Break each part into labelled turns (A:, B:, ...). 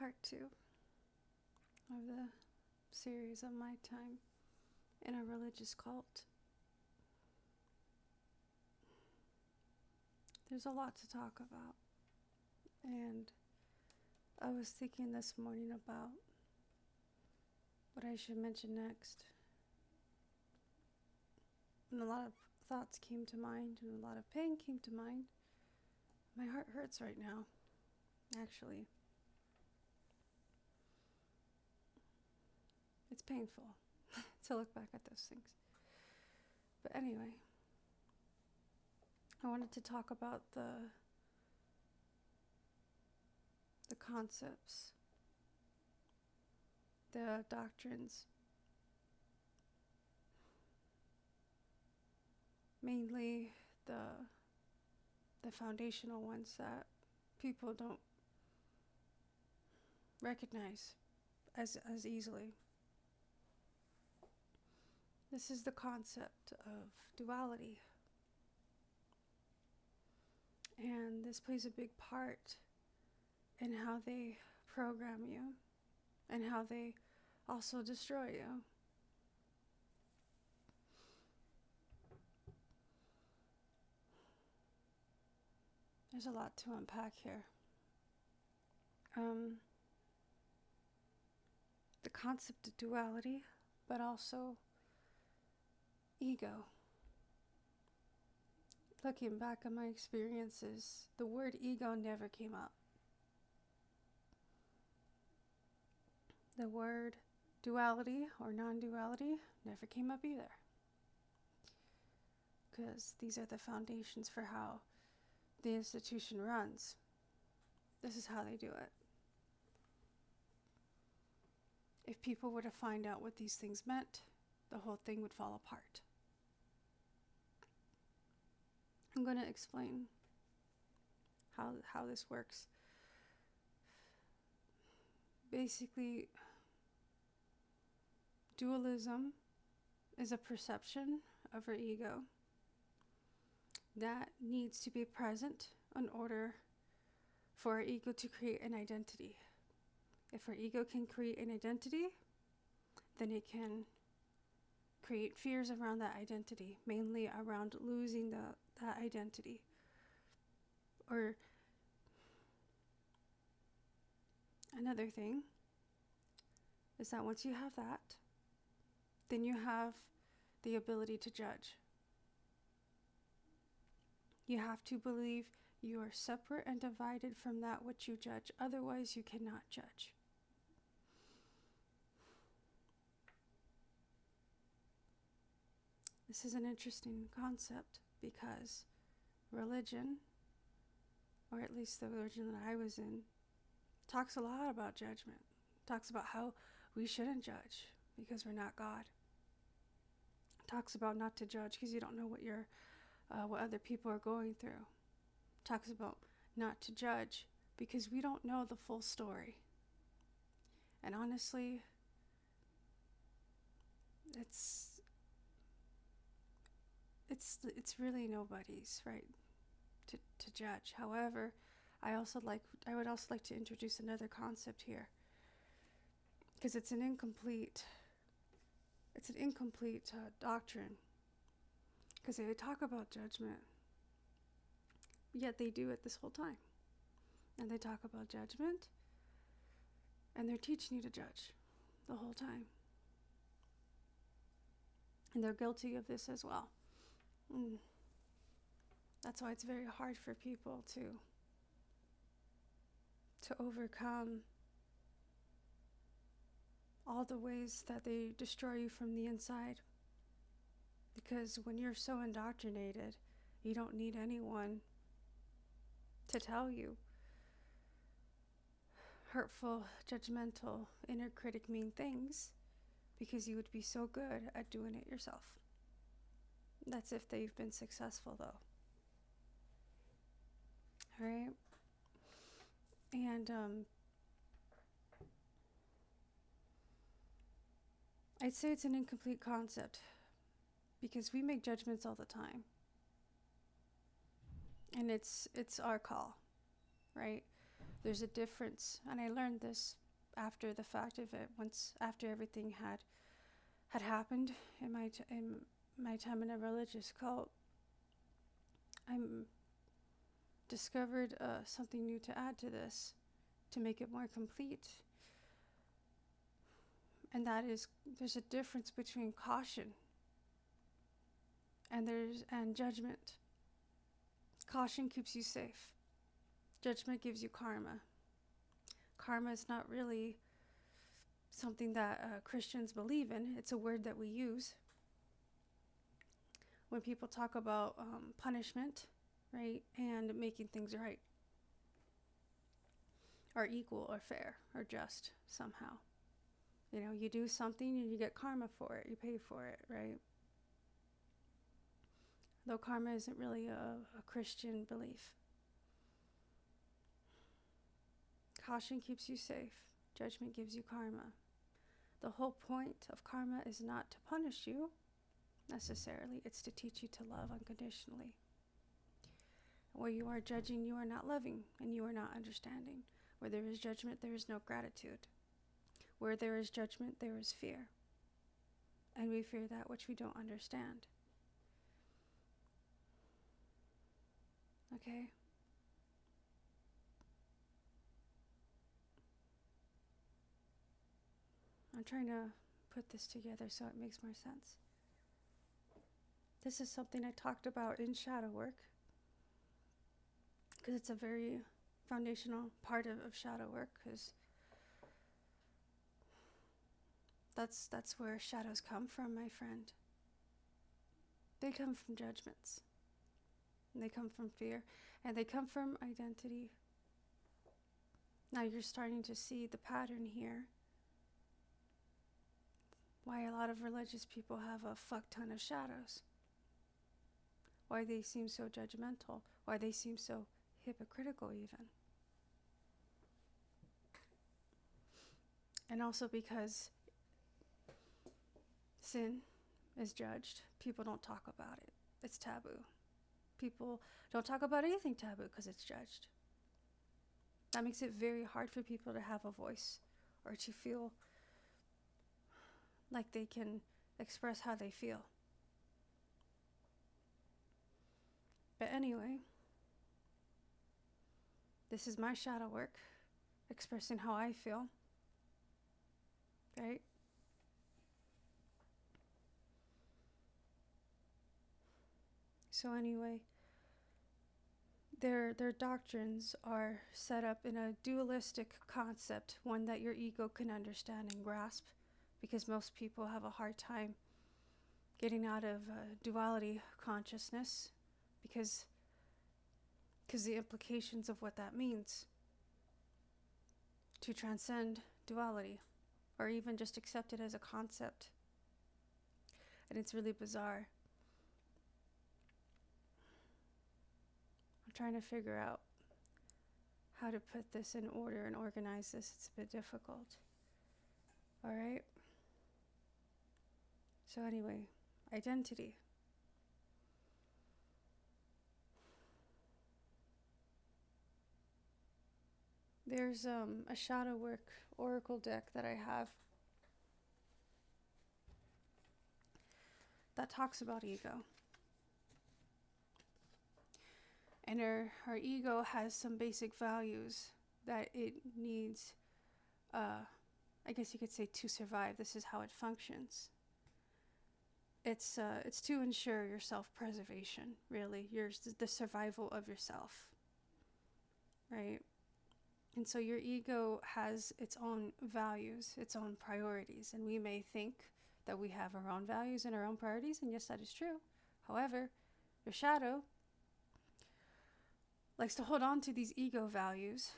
A: part 2 of the series of my time in a religious cult. There's a lot to talk about, and I was thinking this morning about what I should mention next, and a lot of thoughts came to mind and a lot of pain came to mind. My heart hurts right now, actually. It's painful to look back at those things. But anyway, I wanted to talk about the concepts, the doctrines, mainly the foundational ones that people don't recognize as easily. This is the concept of duality. And this plays a big part in how they program you and how they also destroy you. There's a lot to unpack here. The concept of duality, but also ego. Looking back at my experiences, the word ego never came up. The word duality or non-duality never came up either. Because these are the foundations for how the institution runs. This is how they do it. If people were to find out what these things meant, the whole thing would fall apart. I'm going to explain how this works. Basically, dualism is a perception of our ego that needs to be present in order for our ego to create an identity. If our ego can create an identity, then it can create fears around that identity, mainly around losing that identity. Or another thing is that once you have that, then you have the ability to judge. You have to believe you are separate and divided from that which you judge. Otherwise, you cannot judge. This is an interesting concept because religion, or at least the religion that I was in, talks a lot about judgment. Talks about how we shouldn't judge because we're not God. Talks about not to judge because you don't know what other people are going through. Talks about not to judge because we don't know the full story. And honestly, it's really nobody's right to judge. However, I would also like to introduce another concept here, because it's an incomplete doctrine, because they talk about judgment, yet they do it this whole time. And they talk about judgment, and they're teaching you to judge the whole time. And they're guilty of this as well. That's why it's very hard for people to overcome all the ways that they destroy you from the inside. Because when you're so indoctrinated, you don't need anyone to tell you hurtful, judgmental, inner critic, mean things, because you would be so good at doing it yourself. That's if they've been successful, though. All right? And I'd say it's an incomplete concept because we make judgments all the time. And it's our call, right? There's a difference, and I learned this after the fact of it, once after everything had happened in my time in a religious cult. I discovered something new to add to this, to make it more complete. And that is, there's a difference between caution and judgment. Caution keeps you safe. Judgment gives you karma. Karma is not really something that Christians believe in. It's a word that we use when people talk about punishment, right, and making things right, or equal, or fair, or just somehow. You know, you do something and you get karma for it. You pay for it, right? Though karma isn't really a Christian belief. Caution keeps you safe. Judgment gives you karma. The whole point of karma is not to punish you, necessarily. It's to teach you to love unconditionally. Where you are judging, you are not loving, and you are not understanding. Where there is judgment, there is no gratitude. Where there is judgment, there is fear. And we fear that which we don't understand. Okay? I'm trying to put this together so it makes more sense. This is something I talked about in shadow work, because it's a very foundational part of shadow work, because that's where shadows come from, my friend. They come from judgments, and they come from fear, and they come from identity. Now you're starting to see the pattern here. Why a lot of religious people have a fuck ton of shadows. Why they seem so judgmental. Why they seem so hypocritical even. And also because sin is judged. People don't talk about it. It's taboo. People don't talk about anything taboo because it's judged. That makes it very hard for people to have a voice or to feel like they can express how they feel. But anyway, this is my shadow work, expressing how I feel, right? So anyway, their doctrines are set up in a dualistic concept, one that your ego can understand and grasp, because most people have a hard time getting out of duality consciousness, because the implications of what that means to transcend duality, or even just accept it as a concept. And it's really bizarre. I'm trying to figure out how to put this in order and organize this. It's a bit difficult. All right? So anyway, identity. There's a shadow work oracle deck that I have that talks about ego. And our ego has some basic values that it needs, I guess you could say, to survive. This is how it functions. It's to ensure your self-preservation, really, the survival of yourself, right? And so your ego has its own values, its own priorities, and we may think that we have our own values and our own priorities, and yes, that is true. However, your shadow likes to hold on to these ego values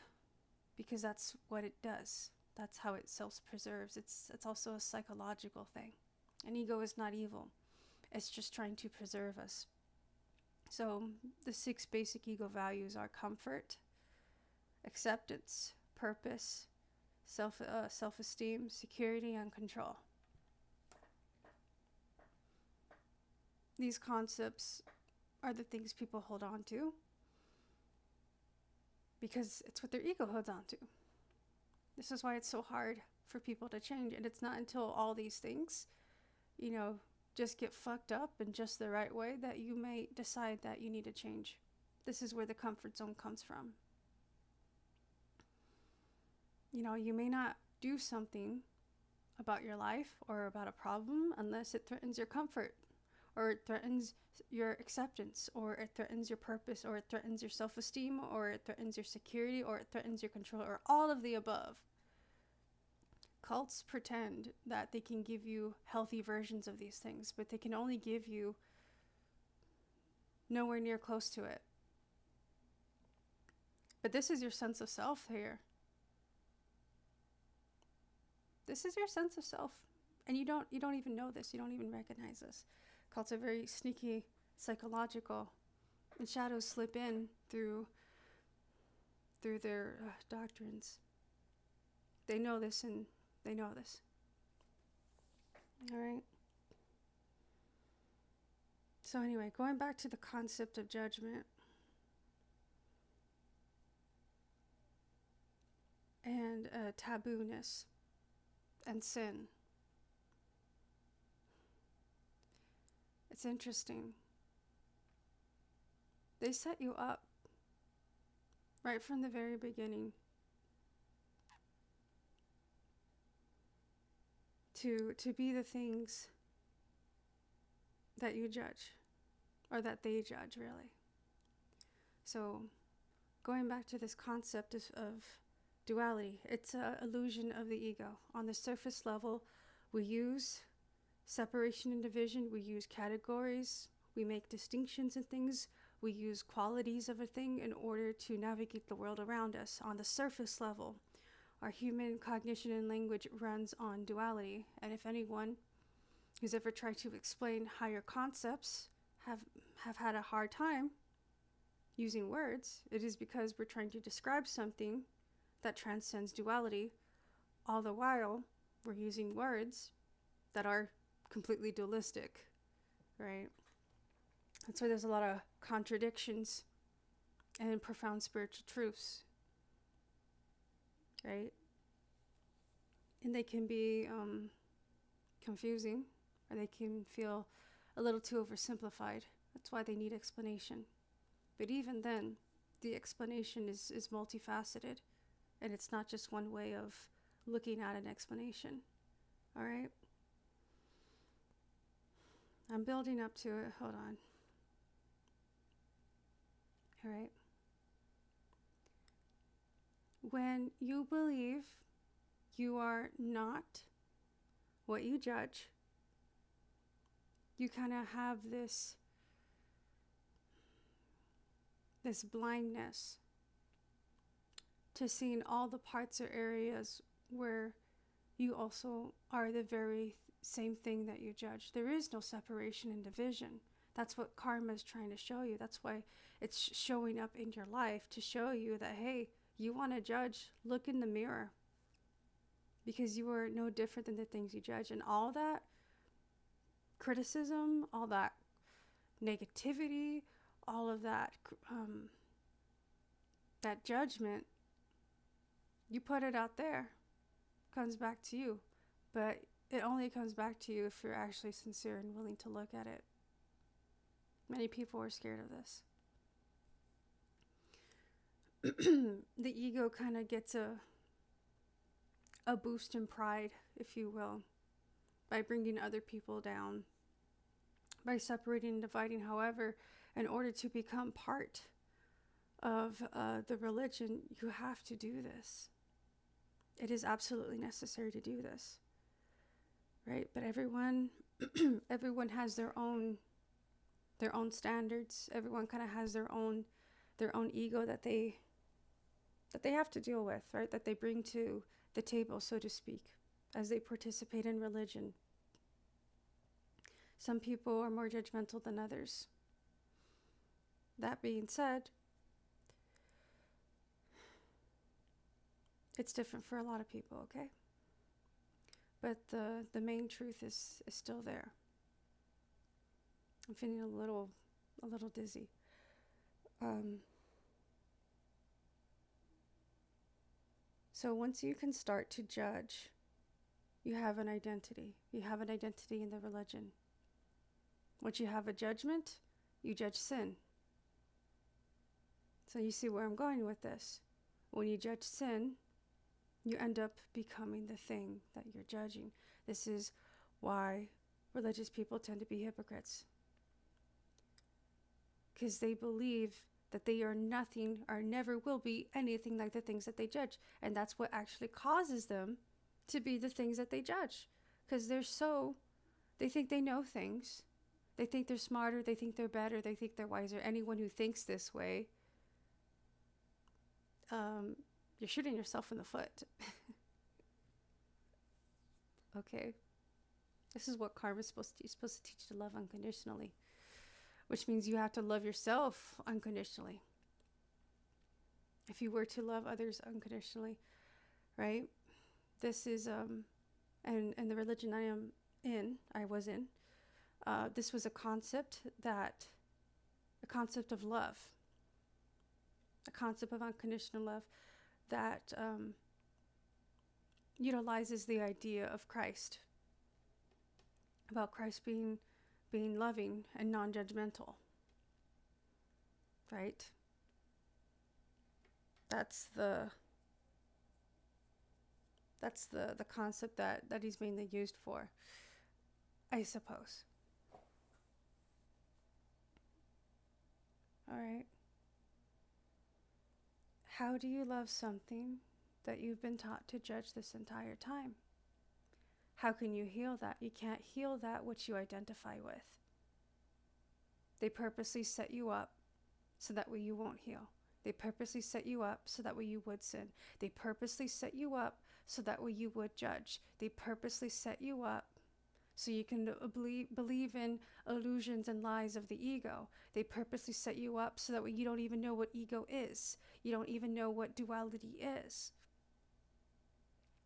A: because that's what it does. That's how it self-preserves. It's also a psychological thing. An ego is not evil. It's just trying to preserve us. So the 6 basic ego values are comfort, acceptance, purpose, self-esteem, security, and control. These concepts are the things people hold on to. because it's what their ego holds on to. This is why it's so hard for people to change. And it's not until all these things, just get fucked up in just the right way that you may decide that you need to change. This is where the comfort zone comes from. You may not do something about your life or about a problem unless it threatens your comfort, or it threatens your acceptance, or it threatens your purpose, or it threatens your self-esteem, or it threatens your security, or it threatens your control, or all of the above. Cults pretend that they can give you healthy versions of these things, but they can only give you nowhere near close to it. But this is your sense of self here. This is your sense of self. And you don't even know this. You don't even recognize this. Cults are very sneaky, psychological, and shadows slip in through their doctrines. They know this, and they know this. All right. So anyway, going back to the concept of judgment and tabooness and sin. It's interesting. They set you up right from the very beginning to be the things that you judge, or that they judge, really. So going back to this concept of duality, it's an illusion of the ego. On the surface level, we use separation and division, we use categories, we make distinctions in things, we use qualities of a thing in order to navigate the world around us. On the surface level, our human cognition and language runs on duality, and if anyone who's ever tried to explain higher concepts have had a hard time using words, it is because we're trying to describe something that transcends duality, all the while we're using words that are completely dualistic, right? That's why there's a lot of contradictions and profound spiritual truths, right? And they can be confusing, or they can feel a little too oversimplified. That's why they need explanation. But even then, the explanation is multifaceted, and it's not just one way of looking at an explanation. All right? I'm building up to it. Hold on. All right? When you believe you are not what you judge, you kind of have this blindness to seeing all the parts or areas where you also are the very same thing that you judge. There is no separation and division. That's what karma is trying to show you. That's why it's showing up in your life, to show you that, hey, you want to judge, look in the mirror, because you are no different than the things you judge. And all that criticism, all that negativity, all of that that judgment, you put it out there, comes back to you. But it only comes back to you if you're actually sincere and willing to look at it. Many people are scared of this. The ego kind of gets a boost in pride, if you will, by bringing other people down, by separating and dividing. However, in order to become part of the religion, you have to do this. It is absolutely necessary to do this, right? But everyone has their own standards. Everyone kind of has their own ego that they have to deal with, right? That they bring to the table, so to speak, as they participate in religion. Some people are more judgmental than others. That being said, it's different for a lot of people, okay? But the main truth is still there. I'm feeling a little dizzy. So once you can start to judge, you have an identity. You have an identity in the religion. Once you have a judgment, you judge sin. So you see where I'm going with this. When you judge sin, you end up becoming the thing that you're judging. This is why religious people tend to be hypocrites. Because they believe that they are nothing or never will be anything like the things that they judge. And that's what actually causes them to be the things that they judge. Because they think they know things. They think they're smarter, they think they're better, they think they're wiser. Anyone who thinks this way, you're shooting yourself in the foot. Okay? This is what karma is supposed to do. It's supposed to teach you to love unconditionally, which means you have to love yourself unconditionally. If you were to love others unconditionally, right? This is, and the religion I was in, this was a concept of love, a concept of unconditional love that utilizes the idea of Christ, about Christ being loving and non-judgmental, right? That's the concept that he's mainly used for, I suppose. All right. How do you love something that you've been taught to judge this entire time? How can you heal that? You can't heal that which you identify with. They purposely set you up so that way you won't heal. They purposely set you up so that way you would sin. They purposely set you up so that way you would judge. They purposely set you up so you can believe in illusions and lies of the ego. They purposely set you up so that way you don't even know what ego is. You don't even know what duality is.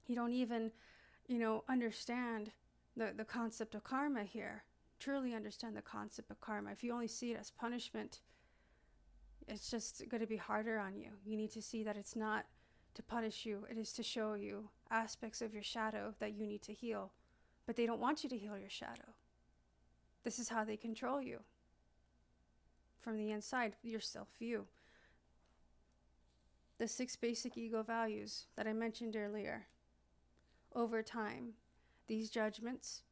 A: You don't even, understand the concept of karma here. Truly understand the concept of karma. If you only see it as punishment, it's just going to be harder on you. You need to see that it's not to punish you. It is to show you aspects of your shadow that you need to heal. But they don't want you to heal your shadow. This is how they control you. From the inside, your self-view. The 6 basic ego values that I mentioned earlier. Over time, these judgments,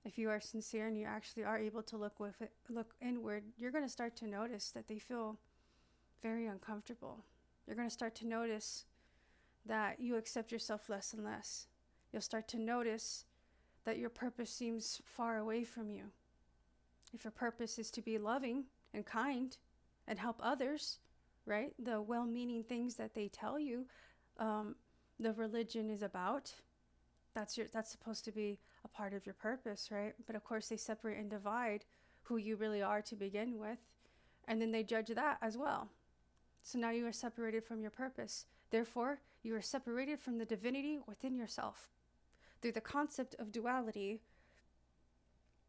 A: if you are sincere and you actually are able to look inward, you're going to start to notice that they feel very uncomfortable. You're going to start to notice that you accept yourself less and less. You'll start to notice that your purpose seems far away from you. If your purpose is to be loving and kind and help others, right? The well-meaning things that they tell you, the religion is about, that's supposed to be a part of your purpose, right? But of course they separate and divide who you really are to begin with, and then they judge that as well. So now you are separated from your purpose. Therefore, you are separated from the divinity within yourself. Through the concept of duality,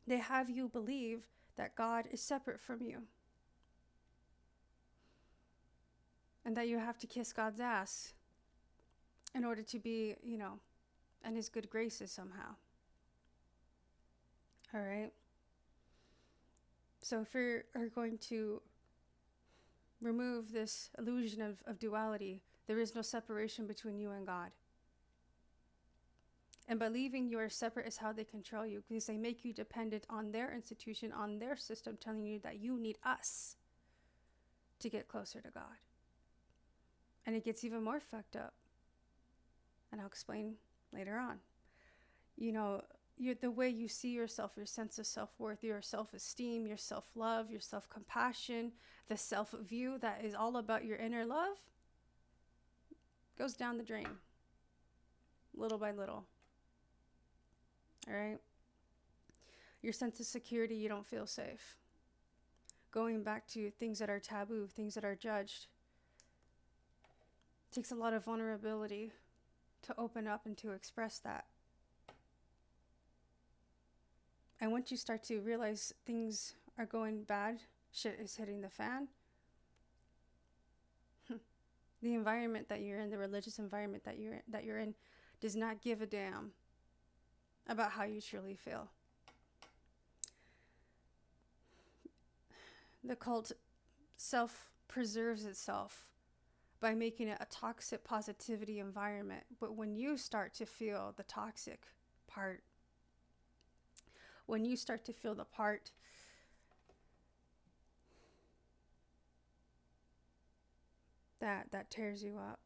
A: they have you believe that God is separate from you. And that you have to kiss God's ass in order to be, in his good graces somehow. All right? So if we are going to remove this illusion of duality, there is no separation between you and God. And believing you are separate is how they control you, because they make you dependent on their institution, on their system, telling you that you need us to get closer to God. And it gets even more fucked up. And I'll explain later on. The way you see yourself, your sense of self-worth, your self-esteem, your self-love, your self-compassion, the self-view that is all about your inner love, goes down the drain, little by little. All right? Your sense of security, you don't feel safe. Going back to things that are taboo, things that are judged, takes a lot of vulnerability to open up and to express that. And once you start to realize things are going bad, shit is hitting the fan, The environment that you're in, the religious environment that you're in, does not give a damn about how you truly feel. The cult self-preserves itself by making it a toxic positivity environment. But when you start to feel the toxic part, when you start to feel the part that tears you up,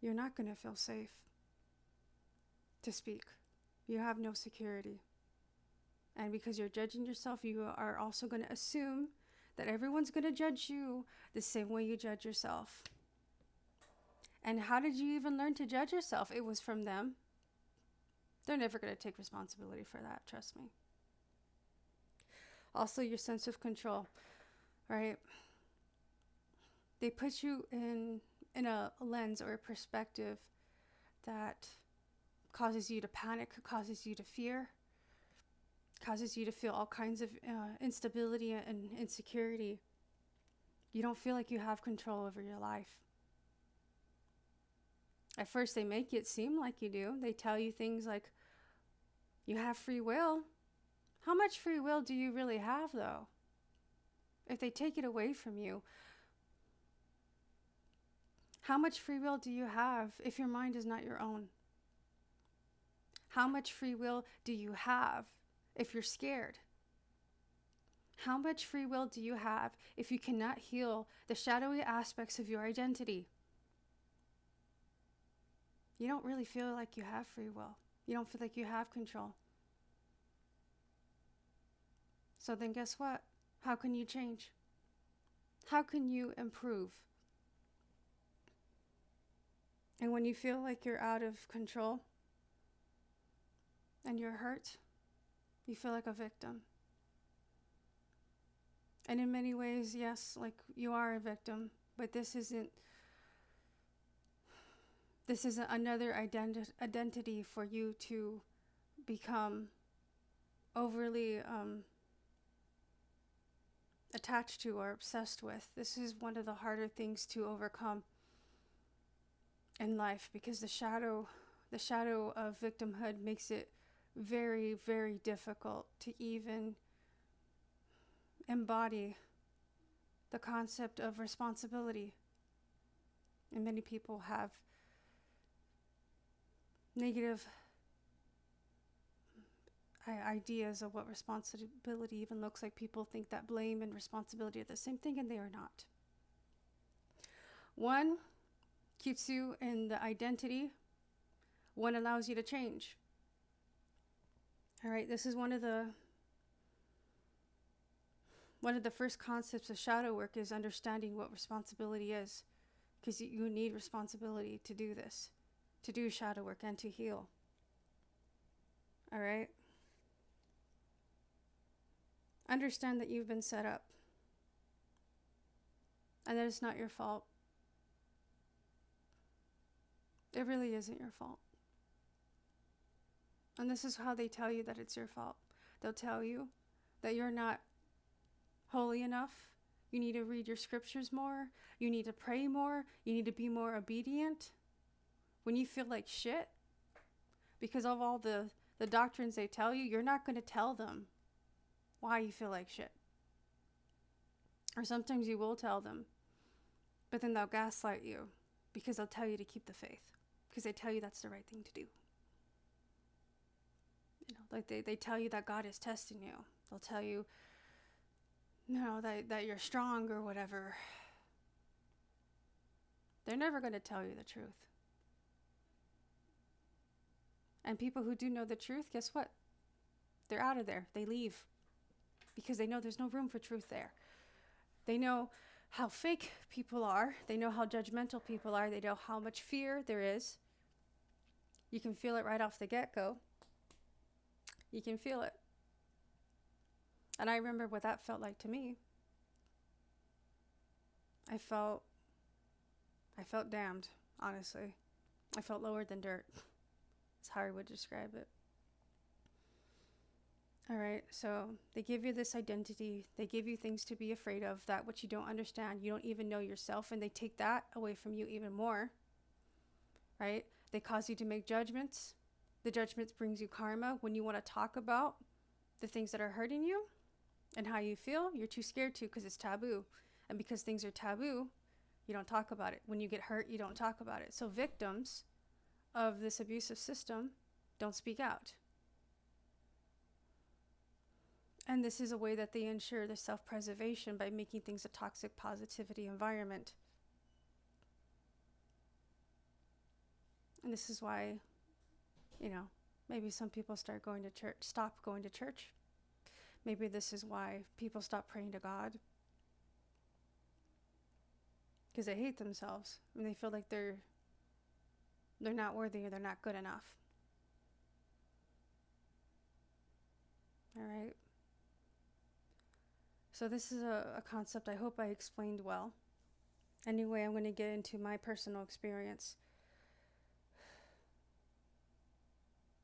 A: you're not going to feel safe to speak. You have no security. And because you're judging yourself, you are also going to assume that everyone's going to judge you the same way you judge yourself. And how did you even learn to judge yourself? It was from them. They're never going to take responsibility for that, trust me. Also, your sense of control, right? They put you in a lens or a perspective that causes you to panic, causes you to fear, causes you to feel all kinds of instability and insecurity. You don't feel like you have control over your life. At first, they make it seem like you do. They tell you things like, you have free will. How much free will do you really have, though? If they take it away from you, how much free will do you have if your mind is not your own? How much free will do you have if you're scared? How much free will do you have if you cannot heal the shadowy aspects of your identity? You don't really feel like you have free will. You don't feel like you have control. So then guess what? How can you change? How can you improve? And when you feel like you're out of control and you're hurt, you feel like a victim. And in many ways, yes, like you are a victim, but this isn't another identity for you to become overly attached to or obsessed with. This is one of the harder things to overcome in life, because the shadow of victimhood makes it very, very difficult to even embody the concept of responsibility. And many people have negative ideas of what responsibility even looks like. People think that blame and responsibility are the same thing, and they are not. One keeps you in the identity. One allows you to change. All right, this is one of the first concepts of shadow work, is understanding what responsibility is, because you need responsibility to do this, to do shadow work and to heal. All right? Understand that you've been set up and that it's not your fault. It really isn't your fault. And this is how they tell you that it's your fault. They'll tell you that you're not holy enough. You need to read your scriptures more. You need to pray more. You need to be more obedient. When you feel like shit, because of all the doctrines they tell you, you're not going to tell them why you feel like shit. Or sometimes you will tell them, but then they'll gaslight you, because they'll tell you to keep the faith, because they tell you that's the right thing to do. You know, like they tell you that God is testing you. They'll tell you, that you're strong or whatever. They're never going to tell you the truth. And people who do know the truth, guess what? They're out of there. They leave, because they know there's no room for truth there. They know how fake people are. They know how judgmental people are. They know how much fear there is. You can feel it right off the get-go. You can feel it. And I remember what that felt like to me. I felt damned, honestly. I felt lower than dirt. That's how I would describe it. All right, so they give you this identity, they give you things to be afraid of, that which you don't understand, you don't even know yourself, and they take that away from you even more, right? They cause you to make judgments. The judgments brings you karma. When you want to talk about the things that are hurting you and how you feel, you're too scared to because it's taboo. And because things are taboo, you don't talk about it. When you get hurt, you don't talk about it. So victims of this abusive system don't speak out. And this is a way that they ensure their self-preservation by making things a toxic positivity environment. And this is why, maybe some people stop going to church. Maybe this is why people stop praying to God. Because they hate themselves. And they feel like they're not worthy or they're not good enough. All right. So this is a concept I hope I explained well. Anyway, I'm going to get into my personal experience.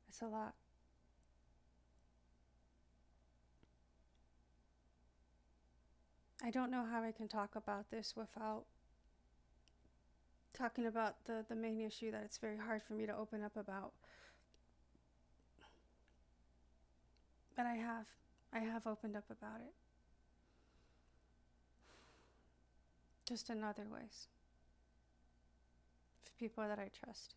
A: It's a lot. I don't know how I can talk about this without talking about the main issue that it's very hard for me to open up about. But I have opened up about it. Just in other ways. For people that I trust.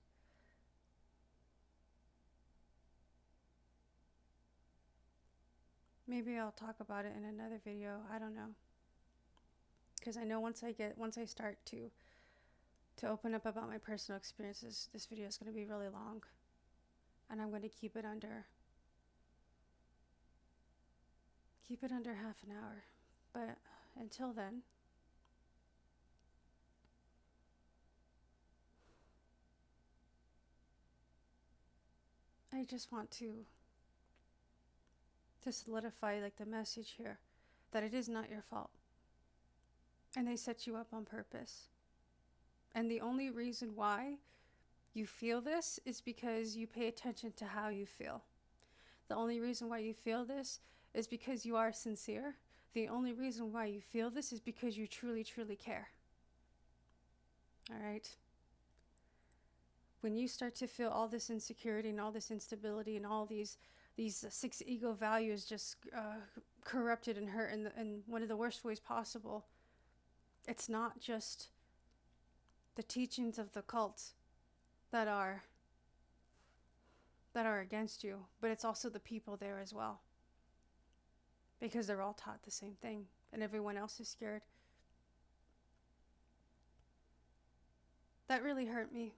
A: Maybe I'll talk about it in another video. I don't know. Because I know once I start to open up about my personal experiences, this video is going to be really long. And I'm going to keep it under half an hour. But until then, I just want to solidify the message here that it is not your fault. And they set you up on purpose. And the only reason why you feel this is because you pay attention to how you feel. The only reason why you feel this is because you are sincere. The only reason why you feel this is because you truly, truly care. All right? When you start to feel all this insecurity and all this instability and all these 6 ego values just corrupted and hurt in one of the worst ways possible, it's not just the teachings of the cults that are against you, but it's also the people there as well. Because they're all taught the same thing, and everyone else is scared. That really hurt me.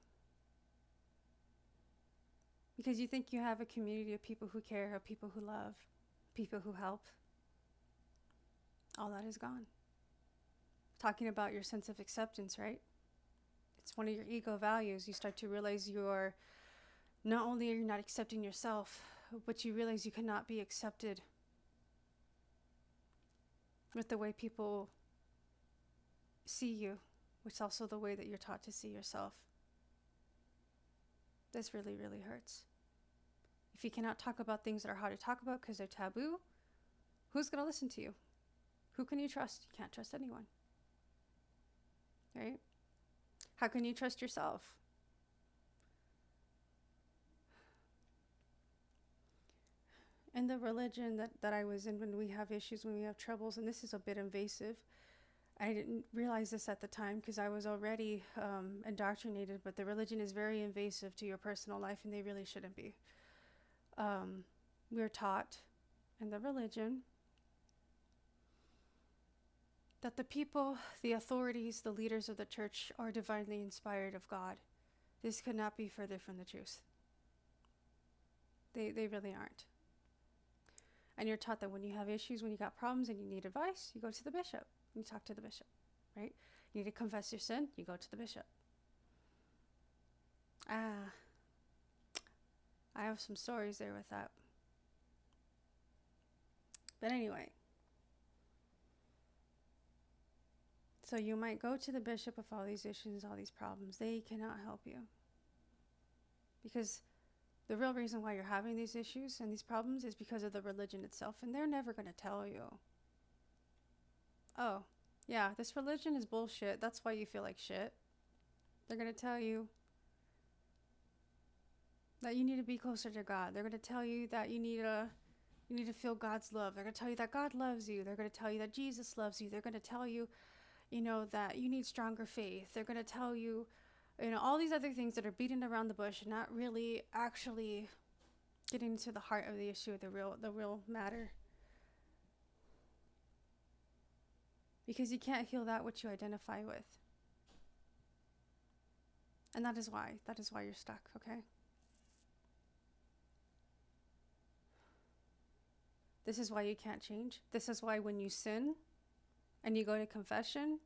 A: Because you think you have a community of people who care, of people who love, people who help. All that is gone. Talking about your sense of acceptance, right? It's one of your ego values. You start to realize not only are you not accepting yourself, but you realize you cannot be accepted with the way people see you, which is also the way that you're taught to see yourself. This really, really hurts. If you cannot talk about things that are hard to talk about because they're taboo, who's going to listen to you? Who can you trust? You can't trust anyone. Right? How can you trust yourself? In the religion that I was in, when we have issues, when we have troubles, and this is a bit invasive, I didn't realize this at the time because I was already indoctrinated, but the religion is very invasive to your personal life, and they really shouldn't be. We're taught in the religion that the people, the authorities, the leaders of the church are divinely inspired of God. This could not be further from the truth. They really aren't. And you're taught that when you have issues, when you got problems and you need advice, you go to the bishop. You talk to the bishop, right? You need to confess your sin, you go to the bishop. I have some stories there with that. But anyway, so you might go to the bishop with all these issues, all these problems. They cannot help you. Because The real reason why you're having these issues and these problems is because of the religion itself, and they're never going to tell you, oh, yeah, this religion is bullshit, that's why you feel like shit. They're going to tell you that you need to be closer to God. They're going to tell you that you need to feel God's love. They're going to tell you that God loves you. They're going to tell you that Jesus loves you. They're going to tell you, that you need stronger faith. They're going to tell you, all these other things that are beaten around the bush and not really actually getting to the heart of the issue, the real matter. Because you can't heal that which you identify with. And that is why you're stuck, okay? This is why you can't change. This is why when you sin and you go to confession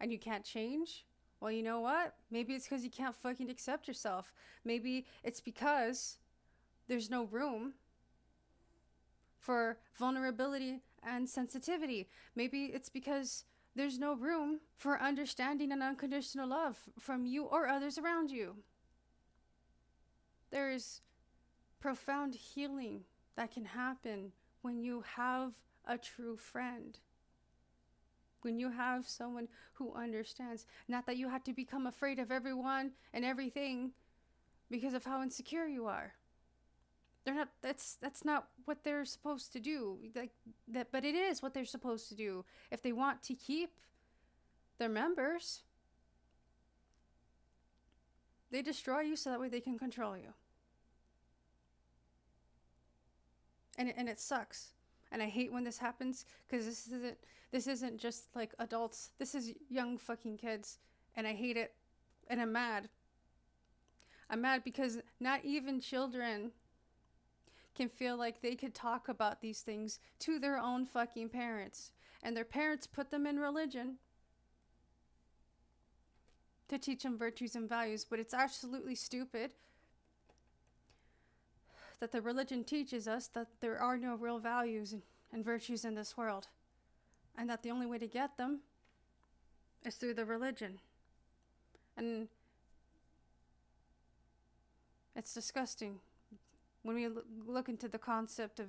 A: and you can't change, well, you know what? Maybe it's because you can't fucking accept yourself. Maybe it's because there's no room for vulnerability and sensitivity. Maybe it's because there's no room for understanding and unconditional love from you or others around you. There is profound healing that can happen when you have a true friend. When you have someone who understands. Not that you have to become afraid of everyone and everything because of how insecure you are. That's not what they're supposed to do. But it is what they're supposed to do. If they want to keep their members, they destroy you so that way they can control you. And it sucks. And I hate when this happens because this isn't just like adults. This is young fucking kids. And I hate it. And I'm mad. I'm mad because not even children can feel like they could talk about these things to their own fucking parents. And their parents put them in religion to teach them virtues and values. But it's absolutely stupid that the religion teaches us that there are no real values and virtues in this world. And that the only way to get them is through the religion. And it's disgusting when we look into the concept of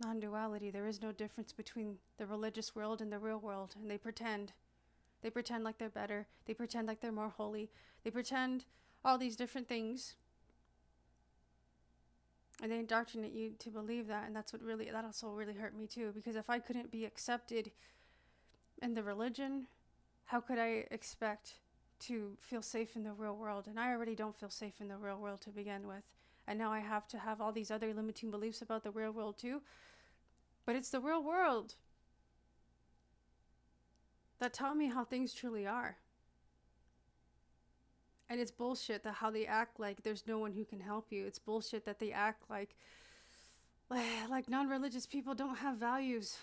A: non-duality. There is no difference between the religious world and the real world. And they pretend like they're better. They pretend like they're more holy. They pretend all these different things. And they indoctrinate you to believe that. And that also really hurt me too. Because if I couldn't be accepted in the religion, how could I expect to feel safe in the real world? And I already don't feel safe in the real world to begin with. And now I have to have all these other limiting beliefs about the real world too. But it's the real world that taught me how things truly are. And it's bullshit that how they act like there's no one who can help you. It's bullshit that they act like non-religious people don't have values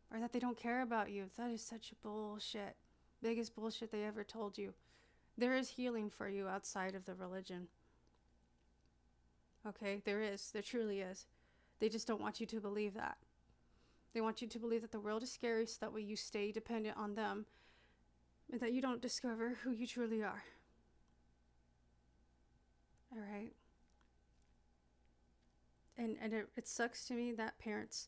A: or that they don't care about you. That is such bullshit. Biggest bullshit they ever told you. There is healing for you outside of the religion. Okay, there is. There truly is. They just don't want you to believe that. They want you to believe that the world is scary so that way you stay dependent on them and that you don't discover who you truly are. All right. And it sucks to me that parents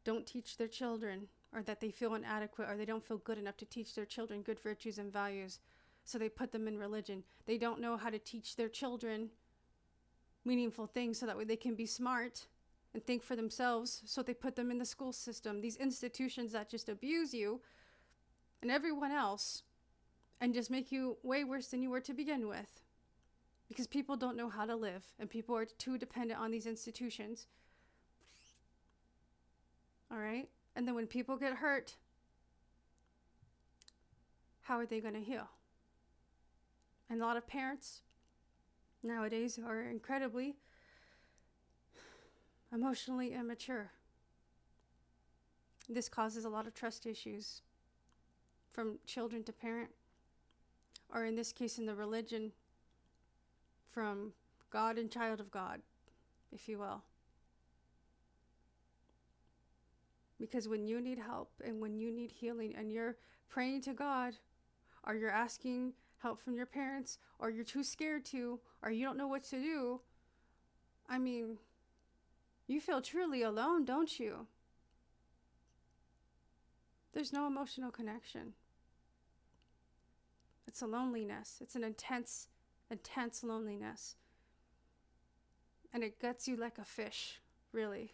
A: don't teach their children, or that they feel inadequate, or they don't feel good enough to teach their children good virtues and values. So they put them in religion. They don't know how to teach their children meaningful things so that way they can be smart and think for themselves. So they put them in the school system, these institutions that just abuse you and everyone else and just make you way worse than you were to begin with. Because people don't know how to live, and people are too dependent on these institutions. All right? And then when people get hurt, how are they going to heal? And a lot of parents nowadays are incredibly emotionally immature. This causes a lot of trust issues from children to parent, or in this case in the religion, from God and child of God, if you will. Because when you need help and when you need healing and you're praying to God, or you're asking help from your parents, or you're too scared to, or you don't know what to do, I mean, you feel truly alone, don't you? There's no emotional connection. It's a loneliness. It's an intense, intense loneliness. And it guts you like a fish, really.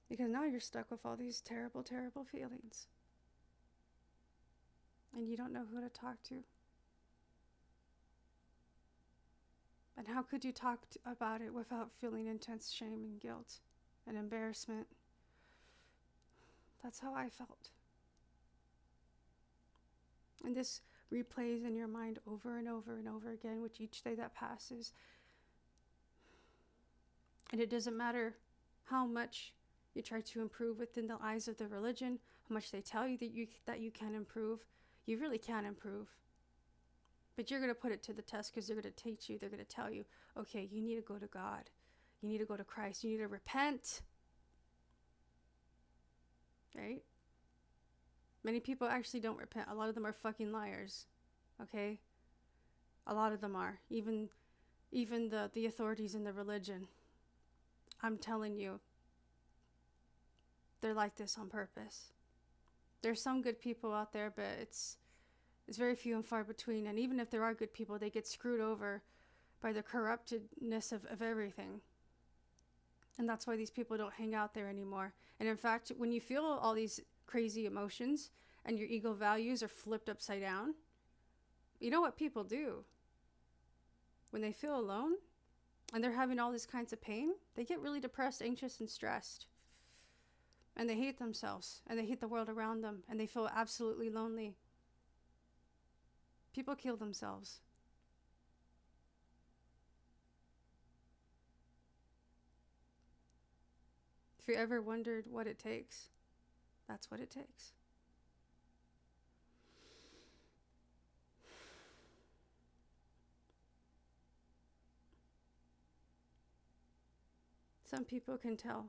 A: Because now you're stuck with all these terrible, terrible feelings. And you don't know who to talk to. And how could you talk about it without feeling intense shame and guilt and embarrassment? That's how I felt. And this replays in your mind over and over and over again with each day that passes. And it doesn't matter how much you try to improve within the eyes of the religion, how much they tell you that you can improve. You really can improve. But you're going to put it to the test because they're going to teach you. They're going to tell you, okay, you need to go to God. You need to go to Christ. You need to repent. Right? Many people actually don't repent. A lot of them are fucking liars. Okay? A lot of them are. Even the authorities in the religion. I'm telling you, they're like this on purpose. There's some good people out there, but it's very few and far between. And even if there are good people, they get screwed over by the corruptedness of everything. And that's why these people don't hang out there anymore. And in fact, when you feel all these crazy emotions and your ego values are flipped upside down, you know what people do? When they feel alone and they're having all these kinds of pain, they get really depressed, anxious, and stressed. And they hate themselves, and they hate the world around them, and they feel absolutely lonely. People kill themselves. If you ever wondered what it takes, that's what it takes. Some people can tell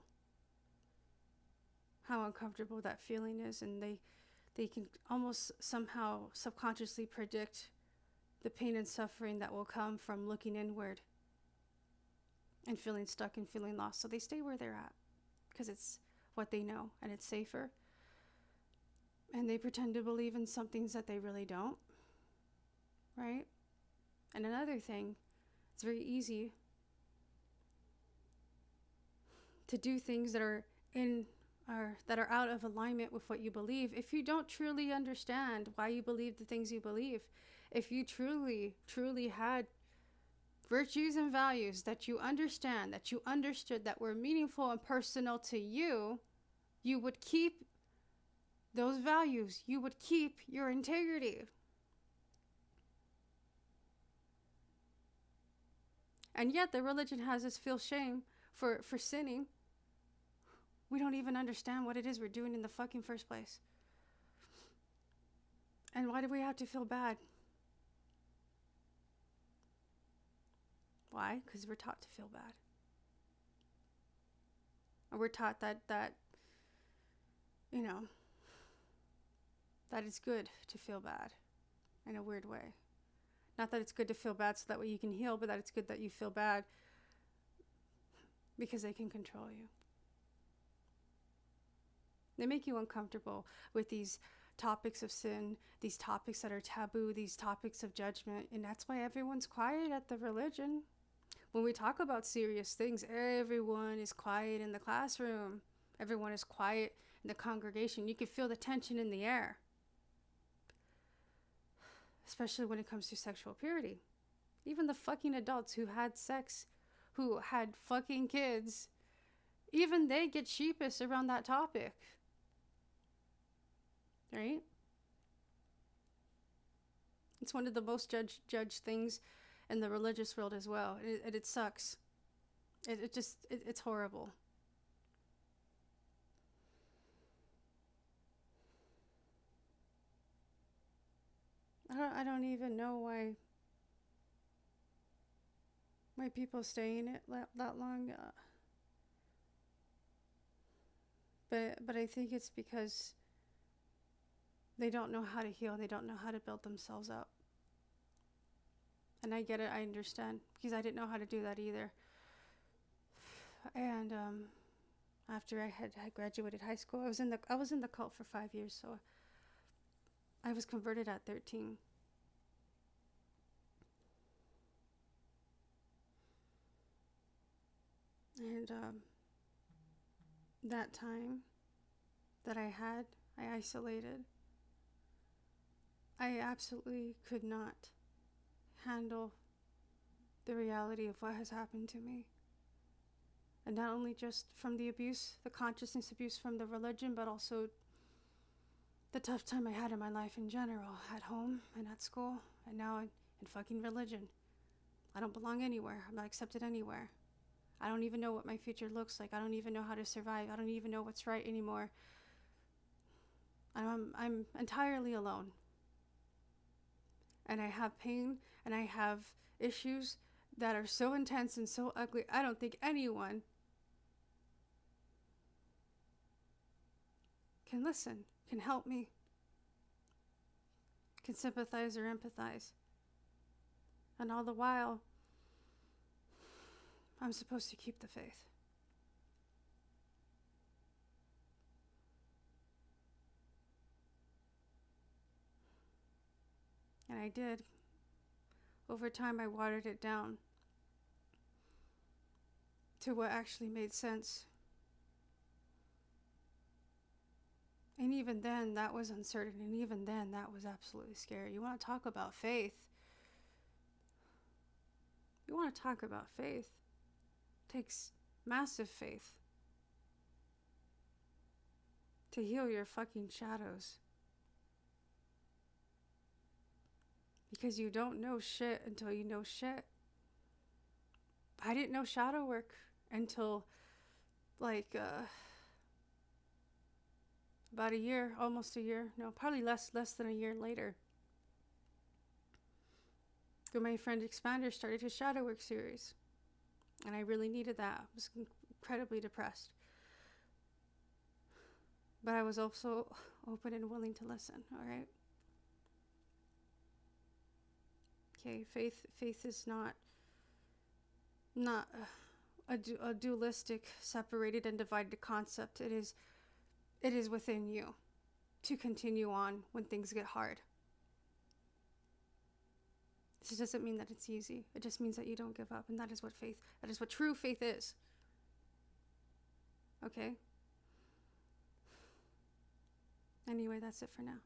A: how uncomfortable that feeling is, and they can almost somehow subconsciously predict the pain and suffering that will come from looking inward and feeling stuck and feeling lost. So they stay where they're at because it's what they know and it's safer. And they pretend to believe in some things that they really don't, right? And another thing, it's very easy to do things that are out of alignment with what you believe if you don't truly understand why you believe the things you believe. If you truly had virtues and values that you understand, that you understood, that were meaningful and personal to you, you would keep those values. You would keep your integrity. And yet the religion has us feel shame for sinning. We don't even understand what it is we're doing in the fucking first place. And why do we have to feel bad? Why? Because we're taught to feel bad. And we're taught that it's good to feel bad in a weird way. Not that it's good to feel bad so that way you can heal, but that it's good that you feel bad because they can control you. They make you uncomfortable with these topics of sin, these topics that are taboo, these topics of judgment, and that's why everyone's quiet at the religion. When we talk about serious things, everyone is quiet in the classroom. Everyone is quiet in the congregation. You can feel the tension in the air, especially when it comes to sexual purity. Even the fucking adults who had sex, who had fucking kids, even they get sheepish around that topic. Right? It's one of the most judged things in the religious world as well. It sucks. It's horrible. I don't even know why people stay in it that long. But I think it's because They don't know how to heal. They don't know how to build themselves up. And I get it. I understand. Because I didn't know how to do that either. And after I had graduated high school, I was in the cult for 5 years. So I was converted at 13. And that time that I isolated. I absolutely could not handle the reality of what has happened to me. And not only just from the abuse, the consciousness abuse from the religion, but also the tough time I had in my life in general, at home and at school, and now in fucking religion. I don't belong anywhere. I'm not accepted anywhere. I don't even know what my future looks like. I don't even know how to survive. I don't even know what's right anymore. I'm entirely alone. And I have pain and I have issues that are so intense and so ugly. I don't think anyone can listen, can help me, can sympathize or empathize. And all the while, I'm supposed to keep the faith. And I did. Over time, I watered it down to what actually made sense. And even then, that was uncertain. And even then, that was absolutely scary. You want to talk about faith? You want to talk about faith? It takes massive faith to heal your fucking shadows. Because you don't know shit until you know shit. I didn't know shadow work until about a year, almost a year. No, probably less than a year later. When my friend Expander started his shadow work series. And I really needed that. I was incredibly depressed. But I was also open and willing to listen, all right? Okay, faith is not a dualistic, separated and divided concept. It is within you to continue on when things get hard. This doesn't mean that it's easy. It just means that you don't give up, and that is what true faith is. Okay? Anyway, that's it for now.